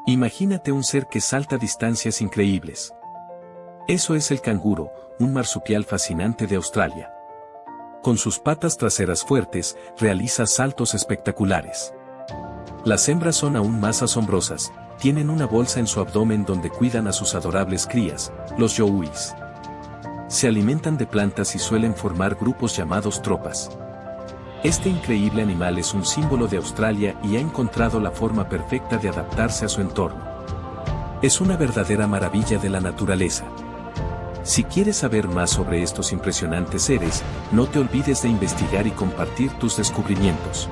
Imagínate un ser que salta distancias increíbles. Eso es el canguro, un marsupial fascinante de Australia. Con sus patas traseras fuertes, realiza saltos espectaculares. Las hembras son aún más asombrosas, tienen una bolsa en su abdomen donde cuidan a sus adorables crías, los yowies. Se alimentan de plantas y suelen formar grupos llamados tropas. Este increíble animal es un símbolo de Australia y ha encontrado la forma perfecta de adaptarse a su entorno. Es una verdadera maravilla de la naturaleza. Si quieres saber más sobre estos impresionantes seres, no te olvides de investigar y compartir tus descubrimientos.